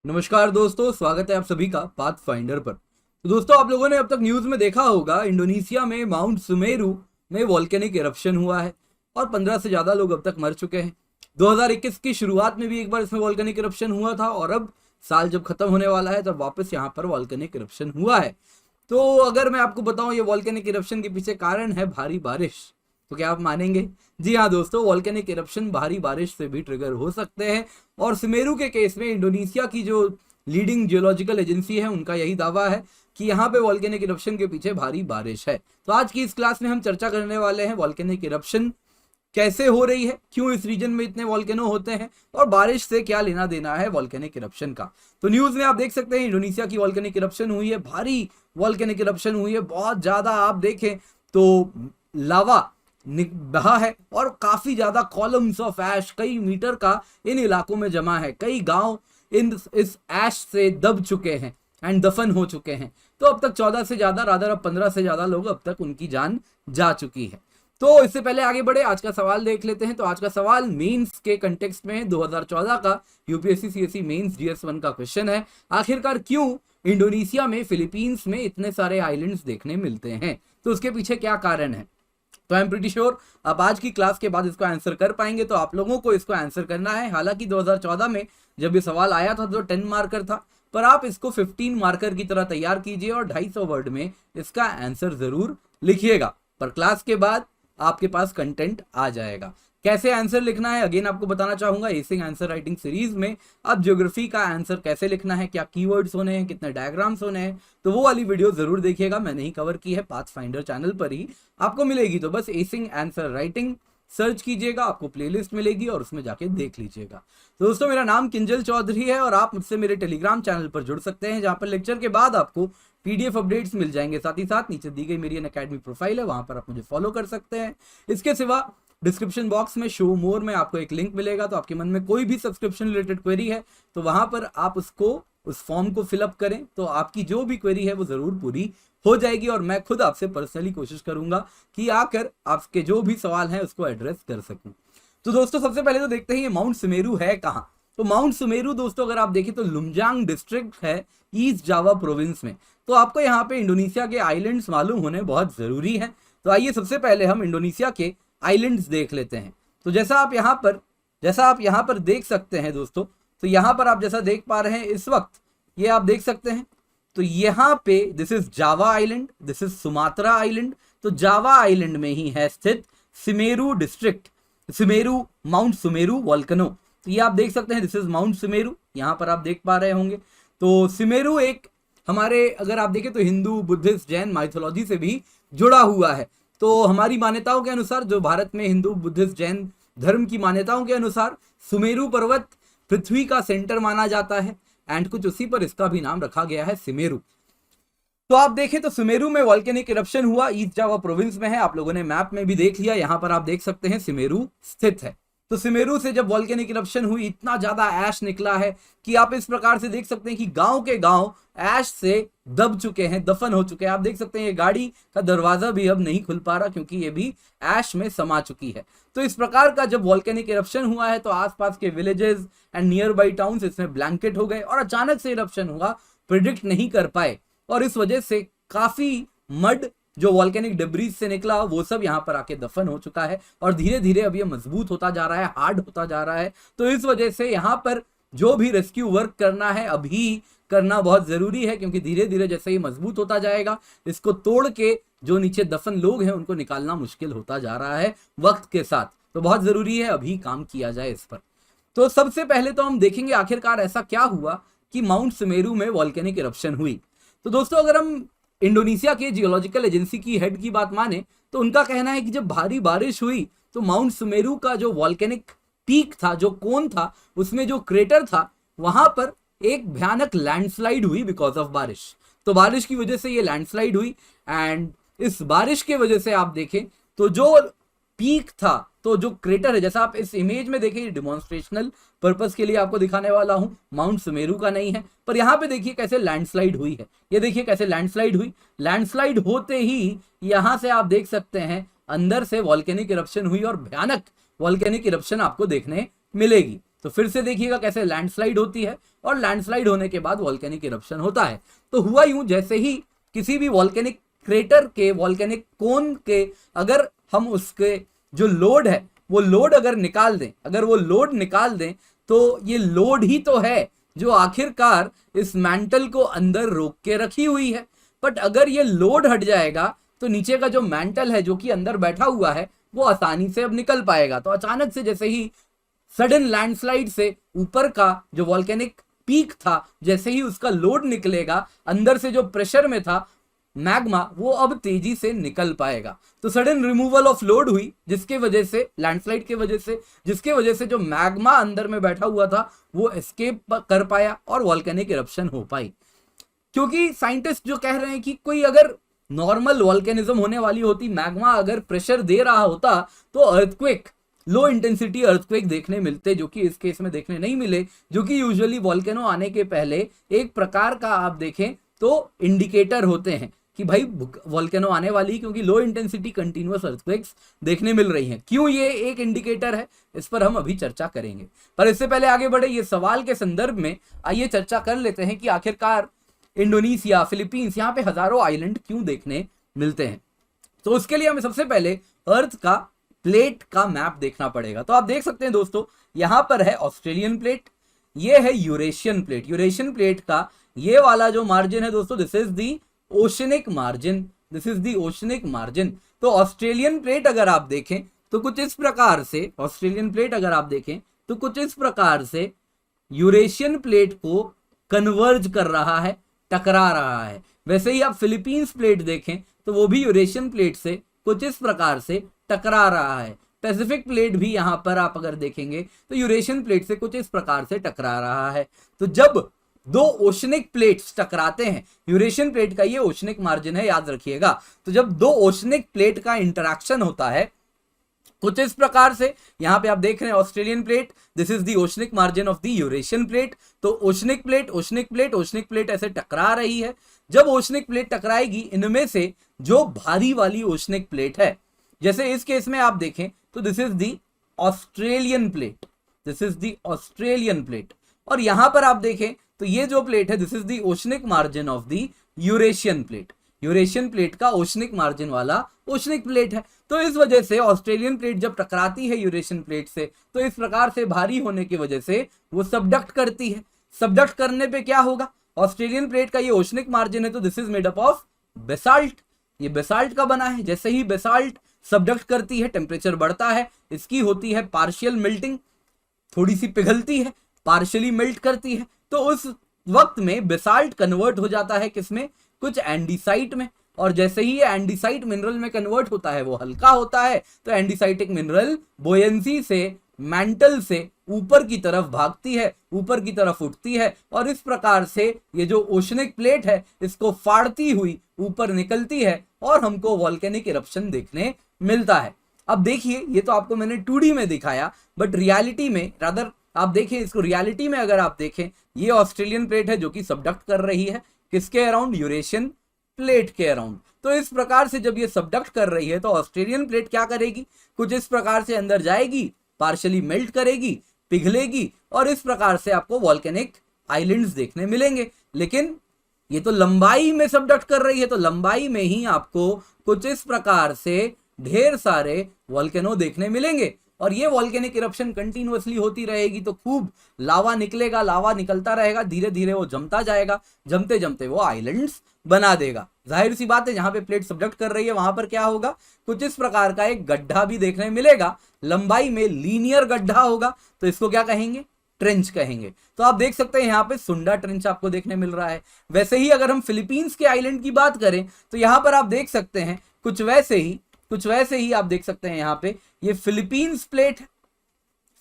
नमस्कार दोस्तों, स्वागत है आप सभी का पाथ फाइंडर पर। तो दोस्तों, आप लोगों ने अब तक न्यूज में देखा होगा इंडोनेशिया में माउंट सुमेरु में वॉल्केनिक इरप्शन हुआ है और 15 से ज्यादा लोग अब तक मर चुके हैं। 2021 की शुरुआत में भी एक बार इसमें वॉल्केनिक इरप्शन हुआ था और अब साल जब खत्म होने वाला है तब वापस यहाँ पर वॉल्केनिक इरप्शन हुआ है। तो अगर मैं आपको बताऊं ये वॉल्केनिक इरप्शन के पीछे कारण है भारी बारिश, तो क्या आप मानेंगे? जी हाँ दोस्तों, वॉल्केनिक इरप्शन भारी बारिश से भी ट्रिगर हो सकते हैं और सुमेरु के केस में इंडोनेशिया की जो लीडिंग जियोलॉजिकल एजेंसी है उनका यही दावा है कि यहाँ पे वॉल्केनिक इरप्शन के पीछे भारी बारिश है। तो आज की इस क्लास में हम चर्चा करने वाले हैं वॉल्केनिक इरप्शन कैसे हो रही है, क्यों इस रीजन में इतने वॉल्केनो होते हैं और बारिश से क्या लेना देना है वॉल्केनिक इरप्शन का। तो न्यूज में आप देख सकते हैं इंडोनेशिया की वॉल्केनिक इरप्शन हुई है, भारी वॉल्केनिक इरप्शन हुई है, बहुत ज्यादा आप देखें तो लावा बहा है और काफी ज्यादा कॉलम्स ऑफ ऐश कई मीटर का इन इलाकों में जमा है। कई गांव इस ऐश से दब चुके हैं एंड दफन हो चुके हैं। तो अब तक 14 से ज्यादा, रादर अब 15 से ज्यादा लोग अब तक उनकी जान जा चुकी है। तो इससे पहले आगे बढ़े, आज का सवाल देख लेते हैं। तो आज का सवाल मेंस के कंटेक्स्ट में है, 2014 का यूपीएससी सीएससी मेंस जीएस1 का क्वेश्चन है। आखिरकार क्यों इंडोनेशिया में फिलीपींस में इतने सारे आइलैंड्स देखने मिलते हैं, तो उसके पीछे क्या कारण है? तो आई एम प्रीटी श्योर आप आज की क्लास के बाद इसको आंसर कर पाएंगे। तो आप लोगों को इसको आंसर करना है। हालांकि 2014 में जब ये सवाल आया था तो 10 मार्कर था, पर आप इसको 15 मार्कर की तरह तैयार कीजिए और 250 वर्ड में इसका आंसर जरूर लिखिएगा। पर क्लास के बाद आपके पास कंटेंट आ जाएगा। कैसे आंसर लिखना है अगेन आपको बताना चाहूंगा। एसिंग आंसर राइटिंग सीरीज में अब ज्योग्राफी का आंसर कैसे लिखना है, क्या कीवर्ड्स होने हैं, कितने डायग्राम्स होने हैं, तो वो वाली वीडियो जरूर देखिएगा। मैंने ही कवर की है, पाथ फाइंडर चैनल पर ही आपको मिलेगी। तो बस एसिंग आंसर राइटिंग सर्च कीजिएगा, आपको प्लेलिस्ट मिलेगी और उसमें जाके देख लीजिएगा। तो दोस्तों, मेरा नाम किंजल चौधरी है और आप मुझसे मेरे टेलीग्राम चैनल पर जुड़ सकते हैं, जहां पर लेक्चर के बाद आपको पीडीएफ अपडेट्स मिल जाएंगे। साथ ही साथ नीचे दी गई मेरी अनअकैडमी प्रोफाइल है, वहां पर आप मुझे फॉलो कर सकते हैं। इसके सिवा डिस्क्रिप्शन बॉक्स में शो मोर में आपको एक लिंक मिलेगा। तो आपके मन में कोई भी सब्सक्रिप्शन रिलेटेड क्वेरी है तो वहां पर आप उस फॉर्म को फिलअप करें, तो आपकी जो भी क्वेरी है वो जरूर पूरी हो जाएगी और मैं खुद आपसे पर्सनली कोशिश करूंगा कि आकर आपके जो भी सवाल हैं उसको एड्रेस कर सकूं। तो दोस्तों, सबसे पहले तो देखते हैं ये माउंट सुमेरु है कहाँ। तो माउंट सुमेरु दोस्तों अगर आप देखें तो लुमजांग डिस्ट्रिक्ट है ईस्ट जावा प्रोविंस में। तो आपको यहाँ पे इंडोनेशिया के आइलैंड्स मालूम होने बहुत जरूरी है। तो आइए सबसे पहले हम इंडोनेशिया के आइलैंड्स देख लेते हैं। तो जैसा आप यहाँ पर देख सकते हैं दोस्तों, तो यहाँ पर आप जैसा देख पा रहे हैं इस वक्त, ये आप देख सकते हैं। तो यहाँ पे this is Java island, this is Sumatra island. तो जावा आइलैंड में ही है स्थित Sumeru district, Sumeru mount Sumeru volcano. तो ये आप देख सकते हैं, दिस इज माउंट सुमेरु, यहाँ पर आप देख पा रहे होंगे। तो सुमेरु एक हमारे अगर आप देखें तो हिंदू, बुद्धिस्ट, जैन माइथोलॉजी से भी जुड़ा हुआ है। तो हमारी मान्यताओं के अनुसार, जो भारत में हिंदू, बुद्धिस्ट, जैन धर्म की मान्यताओं के अनुसार सुमेरु पर्वत पृथ्वी का सेंटर माना जाता है एंड कुछ उसी पर इसका भी नाम रखा गया है सुमेरु। तो आप देखें तो सुमेरु में वॉल्केनिक इरप्शन हुआ, ईस्ट जावा प्रोविंस में है। आप लोगों ने मैप में भी देख लिया, यहां पर आप देख सकते हैं सुमेरु स्थित है। तो सुमेरु से जब वॉल्केनिक इरप्शन हुई, इतना ज्यादा ऐश निकला है कि आप इस प्रकार से देख सकते हैं कि गांव के गांव ऐश से दब चुके हैं, दफन हो चुके हैं। आप देख सकते हैं ये गाड़ी का दरवाजा भी अब नहीं खुल पा रहा क्योंकि ये भी ऐश में समा चुकी है। तो इस प्रकार का जब वॉल्केनिक इरप्शन हुआ है तो आसपास के villages and near by towns इसमें ब्लैंकेट हो गए और अचानक से इरप्शन हुआ, प्रिडिक्ट नहीं कर पाए और इस वजह से काफी मड जो वॉल्केनिक डिब्रीज से निकला वो सब यहाँ पर आके दफन हो चुका है और धीरे धीरे अब ये मजबूत होता जा रहा है, हार्ड होता जा रहा है। तो इस वजह से यहाँ पर जो भी रेस्क्यू वर्क करना है अभी करना बहुत जरूरी है, क्योंकि धीरे धीरे जैसे ही मजबूत होता जाएगा इसको तोड़ के जो नीचे दफन लोग हैं उनको निकालना मुश्किल होता जा रहा है वक्त के साथ। तो बहुत जरूरी है अभी काम किया जाए इस पर। तो सबसे पहले तो हम देखेंगे आखिरकार ऐसा क्या हुआ कि माउंट सुमेरु में वॉल्केनिक इरप्शन हुई। तो दोस्तों, अगर हम इंडोनेशिया के जियोलॉजिकल एजेंसी की हेड की बात माने तो उनका कहना है कि जब भारी बारिश हुई तो माउंट सुमेरु का जो वॉल्केनिक पीक था, जो कोन था, उसमें जो क्रेटर था, वहां पर एक भयानक लैंडस्लाइड हुई बिकॉज ऑफ बारिश। तो बारिश की वजह से ये लैंडस्लाइड हुई एंड इस बारिश के वजह से आप देखें तो जो पीक था, तो जो क्रेटर है, जैसा आप इस इमेज में देखिए, डिमॉन्स्ट्रेशनल पर्पस के लिए आपको दिखाने वाला हूं, माउंट सुमेरु का नहीं है, पर यहां पे देखिए कैसे लैंडस्लाइड हुई है। ये देखिए कैसे लैंडस्लाइड हुई। लैंडस्लाइड होते ही यहां से आप देख सकते हैं अंदर से वॉल्केनिक इरप्शन हुई और भयानक वॉल्केनिक इरप्शन आपको देखने मिलेगी। तो फिर से देखिएगा कैसे लैंडस्लाइड होती है और लैंडस्लाइड होने के बाद वॉल्केनिक इरप्शन होता है। तो हुआ यूं, जैसे ही किसी भी वॉल्केनिक क्रेटर के, वॉल्केनिक कोन के, अगर हम उसके जो लोड है वो लोड अगर निकाल दें, अगर वो लोड निकाल दें, तो ये लोड ही तो है जो आखिरकार इस मैंटल को अंदर रोक के रखी हुई है। बट अगर ये लोड हट जाएगा तो नीचे का जो मैंटल है जो कि अंदर बैठा हुआ है वो आसानी से अब निकल पाएगा। तो अचानक से जैसे ही सडन लैंडस्लाइड से ऊपर का जो वॉल्केनिक पीक था, जैसे ही उसका लोड निकलेगा, अंदर से जो प्रेशर में था मैग्मा, वो अब तेजी से निकल पाएगा। तो सडन रिमूवल ऑफ लोड हुई, जिसके वजह से, लैंडस्लाइड के वजह से, जिसके वजह से जो मैग्मा अंदर में बैठा हुआ था वो एस्केप कर पाया और वॉल्केनिक इरप्शन हो पाई। क्योंकि साइंटिस्ट जो कह रहे हैं कि कोई अगर नॉर्मल वॉल्केनिज्म होने वाली होती, मैग्मा अगर प्रेशर दे रहा होता, तो अर्थक्वेक, लो इंटेंसिटी अर्थक्वेक देखने मिलते, जो कि इस केस में देखने नहीं मिले, जो कि यूजुअली वॉल्केनो आने के पहले एक प्रकार का आप देखें तो इंडिकेटर होते हैं कि भाई वॉल्केनो आने वाली, क्योंकि लो इंटेंसिटी कंटिन्यूअस अर्थक्वेक्स देखने मिल रही हैं। क्यों ये एक इंडिकेटर है, इस पर हम अभी चर्चा करेंगे। पर इससे पहले आगे बढ़े ये सवाल के संदर्भ में आइए चर्चा कर लेते हैं कि आखिरकार इंडोनेशिया, फिलीपींस, यहाँ पे हजारों आइलैंड क्यों देखने मिलते हैं। तो उसके लिए हमें सबसे पहले अर्थ का प्लेट का मैप देखना पड़ेगा। तो आप देख सकते हैं दोस्तों, यहां पर है ऑस्ट्रेलियन प्लेट, ये है यूरेशियन प्लेट। यूरेशियन प्लेट का ये वाला जो मार्जिन है दोस्तों, this is the oceanic margin, this is the oceanic margin. तो ऑस्ट्रेलियन प्लेट अगर आप देखें तो कुछ इस प्रकार से, ऑस्ट्रेलियन प्लेट अगर आप देखें तो कुछ इस प्रकार से यूरेशियन प्लेट को कन्वर्ज कर रहा है, टकरा रहा है। वैसे ही आप फिलीपींस प्लेट देखें तो वो भी यूरेशियन प्लेट से कुछ इस प्रकार से टकरा रहा है। पैसिफिक प्लेट भी यहां पर आप अगर देखेंगे तो यूरेशियन प्लेट से कुछ इस प्रकार से टकरा रहा है। तो जब दो ओशनिक प्लेट्स टकराते हैं, यूरेशियन प्लेट का ये ओशनिक मार्जिन है, याद रखिएगा। तो जब दो ओशनिक प्लेट का इंटरेक्शन होता है कुछ इस प्रकार से, यहां पे आप देख रहे हैं Australian plate, this is the oceanic margin of the Eurasian plate. तो oceanic plate, oceanic plate, oceanic plate ऐसे टकरा रही है। जब ओशनिक प्लेट टकराएगी, इनमें से जो भारी वाली ओशनिक प्लेट है, जैसे इस केस में आप देखें तो this is the Australian plate, this is the Australian plate. और यहां पर आप देखें तो ये जो प्लेट है, this is the oceanic margin of the Eurasian plate. Eurasian plate का ओशनिक मार्जिन वाला ओशनिक प्लेट है। तो इस वजह से ऑस्ट्रेलियन प्लेट जब टकराती है यूरेशियन प्लेट से, तो इस प्रकार से भारी होने की वजह से वो सबडक्ट करती है। सबडक्ट करने पे क्या होगा, ऑस्ट्रेलियन प्लेट का ये ओशनिक मार्जिन है तो this is made up of basalt, ये बेसाल्ट का बना है। जैसे ही बेसाल्ट सबडक्ट करती है, टेम्परेचर बढ़ता है, इसकी होती है पार्शियल मेल्टिंग, थोड़ी सी पिघलती है, पार्शियली मेल्ट करती है। तो उस वक्त में बेसाल्ट कन्वर्ट हो जाता है किसमें, कुछ एंडीसाइट में। और जैसे ही ये एंडीसाइट मिनरल में कन्वर्ट होता है, वो हल्का होता है, तो एंडीसाइटिक मिनरल बोयंसी से, मैंटल से ऊपर की तरफ भागती है, ऊपर की तरफ उठती है, और इस प्रकार से ये जो ओशनिक प्लेट है इसको फाड़ती हुई ऊपर निकलती है और हमको वॉल्केनिक इरप्शन देखने मिलता है। अब देखिए, ये तो आपको मैंने 2D में दिखाया, बट रियलिटी में, रादर आप देखें इसको रियलिटी में, अगर आप देखें ये ऑस्ट्रेलियन प्लेट है जो कि सबडक्ट कर रही है किसके अराउंड, यूरेशियन प्लेट के अराउंड। तो इस प्रकार से जब ये सबडक्ट कर रही है तो ऑस्ट्रेलियन प्लेट क्या करेगी, कुछ इस प्रकार से अंदर जाएगी, पार्शियली मेल्ट करेगी, पिघलेगी, और इस प्रकार से आपको वॉल्केनिक आइलैंड्स देखने मिलेंगे। लेकिन ये तो लंबाई में सबडक्ट कर रही है, तो लंबाई में ही आपको कुछ इस प्रकार से ढेर सारे वॉल्केनो देखने मिलेंगे। और ये वॉल्केनिक इरप्शन कंटिन्यूअसली होती रहेगी तो खूब लावा निकलेगा, लावा निकलता रहेगा, धीरे धीरे वो जमता जाएगा, जमते जमते वो आइलैंड्स बना देगा। जाहिर सी बात है, जहां पे प्लेट सबडक्ट कर रही है वहां पर क्या होगा, कुछ इस प्रकार का एक गड्ढा भी देखने मिलेगा, लंबाई में लीनियर गड्ढा होगा, तो इसको क्या कहेंगे, ट्रेंच कहेंगे। तो आप देख सकते हैं यहाँ पे सुंडा ट्रेंच आपको देखने मिल रहा है। वैसे ही अगर हम फिलीपींस के आइलैंड की बात करें तो यहाँ पर आप देख सकते हैं कुछ वैसे ही आप देख सकते हैं, यहाँ पे ये फिलीपींस प्लेट है,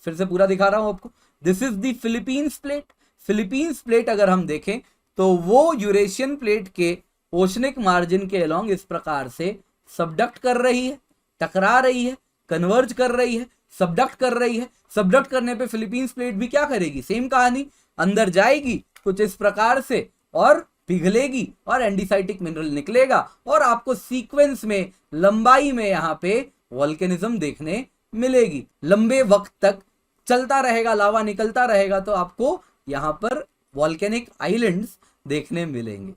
फिर से पूरा दिखा रहा हूं आपको, this is the Philippines plate. Philippines plate अगर हम देखें तो वो यूरेशियन प्लेट के ओशनिक मार्जिन के अलोंग इस प्रकार से सबडक्ट कर रही है, टकरा रही है, कन्वर्ज कर रही है, सबडक्ट कर रही है। सबडक्ट करने पे फिलीपींस प्लेट भी क्या करेगी, सेम कहानी, अंदर जाएगी कुछ इस प्रकार से और पिघलेगी और एंडीसाइटिक मिनरल निकलेगा, और आपको सीक्वेंस में, लंबाई में यहाँ पे वॉल्केनिज्म देखने मिलेगी। लंबे वक्त तक चलता रहेगा, लावा निकलता रहेगा, तो आपको यहाँ पर वॉल्केनिक आइलैंड्स देखने मिलेंगे।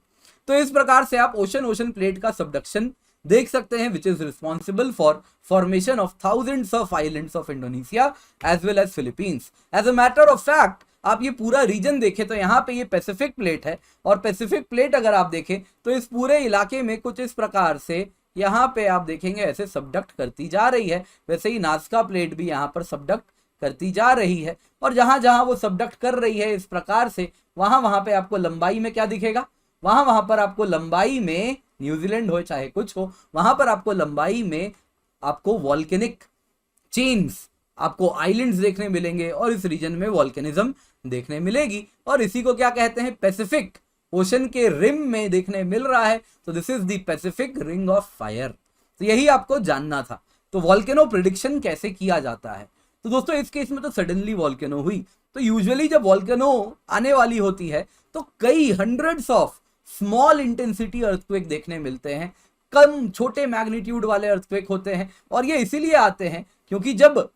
तो इस प्रकार से आप ओशन प्लेट का सबडक्शन देख सकते हैं, which is responsible for formation of thousands of islands of Indonesia as well as Philippines. As a matter of fact आप ये पूरा रीजन देखें तो यहाँ पे ये पैसिफिक प्लेट है, और पैसिफिक प्लेट अगर आप देखें तो इस पूरे इलाके में कुछ इस प्रकार से यहाँ पे आप देखेंगे ऐसे सबडक्ट करती जा रही है। वैसे ही नाज़का प्लेट भी यहाँ पर सबडक्ट करती जा रही है, और जहां जहां वो सबडक्ट कर रही है इस प्रकार से, वहां वहां पे आपको लंबाई में क्या दिखेगा, वहां वहां पर आपको लंबाई में, न्यूजीलैंड हो चाहे कुछ हो, वहां पर आपको लंबाई में आपको वॉल्केनिक चेन्स, आपको आइलैंड्स देखने मिलेंगे, और इस रीजन में वॉल्केनिज्म देखने मिलेगी। और इसी को क्या कहते हैं, पैसिफिक ओशन के रिम में देखने मिल रहा है। तो this is the Pacific ring of fire. तो यही आपको जानना था। तो वॉल्केनो प्रिडिक्शन कैसे किया जाता है, तो दोस्तों इस केस में तो सडनली वॉल्केनो हुई। तो यूजुअली जब वॉल्केनो आने वाली होती है तो कई hundreds of small intensity earthquake देखने मिलते हैं, कम छोटे मैग्नीट्यूड वाले अर्थक्वेक होते हैं। और ये इसीलिए आते हैं क्योंकि जब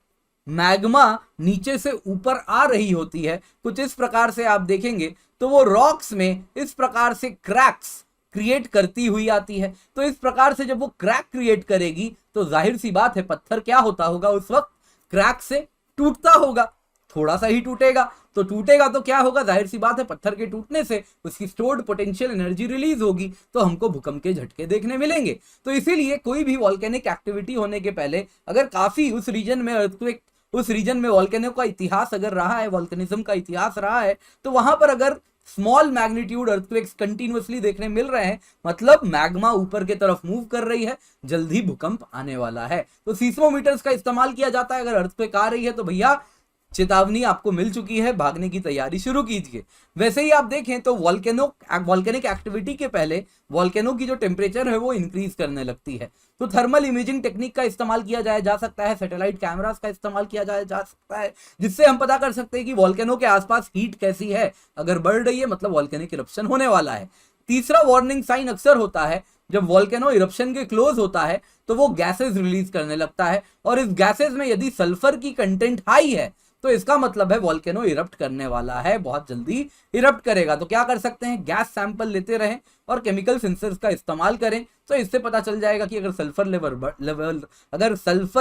मैग्मा नीचे से ऊपर आ रही होती है, कुछ इस प्रकार से आप देखेंगे तो वो रॉक्स में इस प्रकार से क्रैक्स क्रिएट करती हुई आती है। तो इस प्रकार से जब वो क्रैक क्रिएट करेगी तो जाहिर सी बात है पत्थर क्या होता होगा, उस वक्त क्रैक से टूटता होगा, थोड़ा सा ही टूटेगा। तो टूटेगा तो क्या होगा, जाहिर सी बात है पत्थर के टूटने से उसकी स्टोर्ड पोटेंशियल एनर्जी रिलीज होगी, तो हमको भूकंप के झटके देखने मिलेंगे। तो इसीलिए कोई भी वॉल्केनिक एक्टिविटी होने के पहले अगर काफी उस रीजन में अर्थक्वेक, उस रीजन में वॉल्केनो का इतिहास अगर रहा है, वॉल्केनिज्म का इतिहास रहा है, तो वहां पर अगर स्मॉल मैग्नीट्यूड अर्थक्वेक्स कंटिन्यूअसली देखने मिल रहे हैं, मतलब मैग्मा ऊपर की तरफ मूव कर रही है, जल्दी भूकंप आने वाला है। तो सीस्मोमीटर्स का इस्तेमाल किया जाता है। अगर अर्थक्वेक आ रही है तो भैया चेतावनी आपको मिल चुकी है, भागने की तैयारी शुरू कीजिए। वैसे ही आप देखें तो वॉल्केनिक एक्टिविटी के पहले वॉल्केनो की जो टेम्परेचर है वो इंक्रीज करने लगती है। तो थर्मल इमेजिंग टेक्निक का इस्तेमाल किया जा सकता है, सैटेलाइट कैमरास का इस्तेमाल किया जा सकता है, जिससे हम पता कर सकते हैं कि वॉल्केनो के आसपास हीट कैसी है। अगर बढ़ रही है मतलब वॉल्केनिक इरप्शन होने वाला है। तीसरा वार्निंग साइन अक्सर होता है जब वॉल्केनो इरप्शन के क्लोज होता है तो वो गैसेस रिलीज करने लगता है, और इस गैसेस में यदि सल्फर की कंटेंट हाई है तो इसका मतलब है वॉल्केनो इरप्ट करने वाला है, बहुत जल्दी इरप्ट करेगा। तो क्या कर सकते हैं, गैस सैंपल लेते रहें और केमिकल सेंसर्स का इस्तेमाल करें, तो इससे पता चल जाएगा कि अगर सल्फर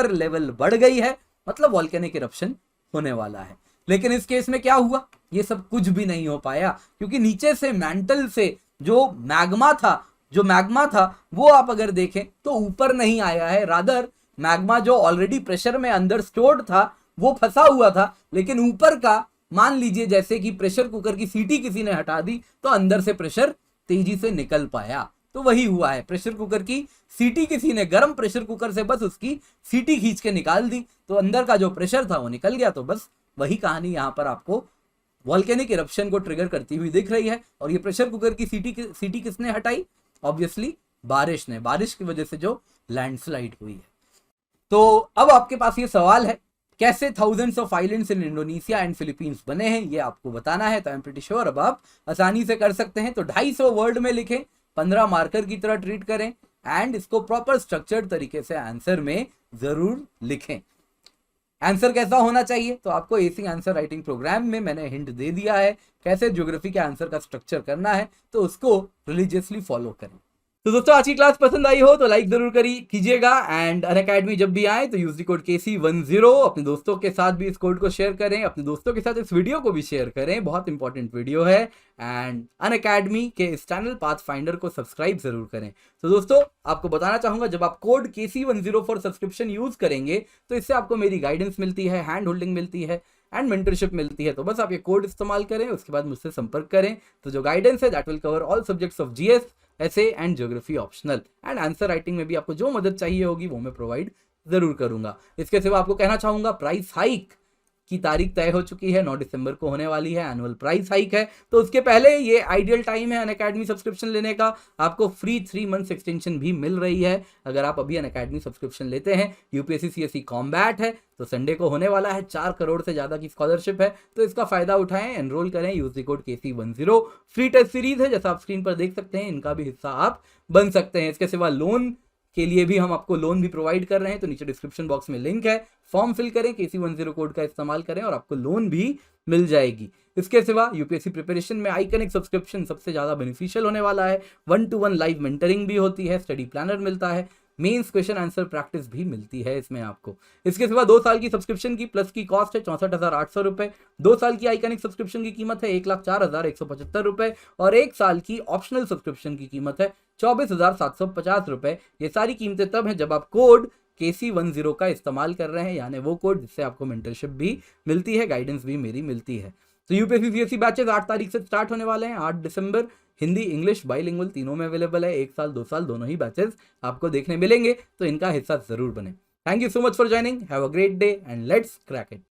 लेवल बढ़ गई है मतलब वॉल्केनिक इरप्शन होने वाला है। लेकिन इस केस में क्या हुआ, ये सब कुछ भी नहीं हो पाया, क्योंकि नीचे से मैंटल से जो मैग्मा था वो आप अगर देखें तो ऊपर नहीं आया है। रादर मैग्मा जो ऑलरेडी प्रेशर में अंदर स्टोर्ड था वो फंसा हुआ था, लेकिन ऊपर का मान लीजिए जैसे कि प्रेशर कुकर की सीटी किसी ने हटा दी तो अंदर से प्रेशर तेजी से निकल पाया। तो वही हुआ है, प्रेशर कुकर की सीटी किसी ने, गर्म प्रेशर कुकर से बस उसकी सीटी खींच के निकाल दी, तो अंदर का जो प्रेशर था वो निकल गया। तो बस वही कहानी यहाँ पर आपको वॉल्केनिक इरप्शन को ट्रिगर करती हुई दिख रही है। और ये प्रेशर कुकर की सीटी किसने हटाई, ऑब्वियसली बारिश ने, बारिश की वजह से जो लैंडस्लाइड हुई है। तो अब आपके पास ये सवाल है कैसे thousands of islands in Indonesia and Philippines बने हैं, ये आपको बताना है। तो आई एम प्रीटी श्योर अब आप आसानी से कर सकते हैं। तो 250 वर्ड में लिखें, 15 मार्कर की तरह ट्रीट करें, एंड इसको प्रॉपर स्ट्रक्चर्ड तरीके से आंसर में जरूर लिखें। आंसर कैसा होना चाहिए, तो आपको एसी आंसर राइटिंग प्रोग्राम में मैंने हिंट दे दिया है कैसे ज्योग्राफी के आंसर का स्ट्रक्चर करना है, तो उसको रिलीजियसली फॉलो करें। तो दोस्तों आज की क्लास पसंद आई हो तो लाइक जरूर कीजिएगा, एंड अनअकैडमी जब भी आए तो यूज द कोड KC10। अपने दोस्तों के साथ भी इस कोड को शेयर करें, अपने दोस्तों के साथ इस वीडियो को भी शेयर करें, बहुत इंपॉर्टेंट वीडियो है। एंड अनअकैडमी के इस चैनल पाथफाइंडर को सब्सक्राइब जरूर करें। तो दोस्तों आपको बताना चाहूंगा, जब आप code KC10 for subscription use करेंगे तो इससे आपको मेरी गाइडेंस मिलती है, हैंड होल्डिंग मिलती है एंड मेंटरशिप मिलती है। तो बस आप ये कोड इस्तेमाल करें, उसके बाद मुझसे संपर्क करें। तो जो गाइडेंस है that will cover all subjects of GS, ऐसे and geography optional, and answer writing में भी आपको जो मदद चाहिए होगी वो मैं प्रोवाइड जरूर करूंगा। इसके सिवा आपको कहना चाहूंगा प्राइस हाइक की तारीख तय हो चुकी है, 9 दिसंबर को होने वाली है, एनुअल प्राइस हाइक है। तो उसके पहले ये आइडियल टाइम है अनअकैडमी सब्सक्रिप्शन लेने का। आपको फ्री 3 मंथ्स एक्सटेंशन भी मिल रही है अगर आप अभी अनअकैडमी सब्सक्रिप्शन लेते हैं। UPSC CSE कॉम्बैट है, तो संडे को होने वाला है, 4 करोड़ से ज्यादा की स्कॉलरशिप है, तो इसका फायदा उठाएं, एनरोल करें, use the code KC10। Free test series है, जैसा आप स्क्रीन पर देख सकते हैं, इनका भी हिस्सा आप बन सकते हैं। इसके सिवा लोन के लिए भी हम आपको लोन भी प्रोवाइड कर रहे हैं, तो नीचे डिस्क्रिप्शन बॉक्स में लिंक है, फॉर्म फिल करें, KC10 कोड का इस्तेमाल करें और आपको लोन भी मिल जाएगी। इसके सिवा यूपीएससी प्रिपरेशन में आइकनिक सब्सक्रिप्शन सबसे ज़्यादा बेनिफिशियल होने वाला है। 1-to-1 लाइव मेंटरिंग भी होती है, स्टडी प्लानर मिलता है, मेंस क्वेश्चन आंसर प्रैक्टिस भी मिलती है इसमें आपको। इसके सिवा 2 साल की सब्सक्रिप्शन की प्लस की कॉस्ट है 64,800 रुपए। 2 साल की आइकनिक सब्सक्रिप्शन की कीमत है 1,04,175 रुपए और 1 साल की ऑप्शनल सब्सक्रिप्शन की कीमत है 24,750 रुपए। ये सारी कीमतें तब हैं जब आप कोड KC10 का इस्तेमाल कर रहे हैं, यानी वो कोड जिससे आपको मेंटरशिप भी मिलती है, गाइडेंस भी मेरी मिलती है। तो यूपीएससी सीएससी बैचेस 8 तारीख से स्टार्ट होने वाले हैं। 8 दिसंबर हिंदी इंग्लिश बाइलिंगुअल तीनों में अवेलेबल है। 1 साल 2 साल दोनों ही बैचेस आपको देखने मिलेंगे, तो इनका हिस्सा जरूर बने। Thank you so much for joining, have a great day and let's crack it.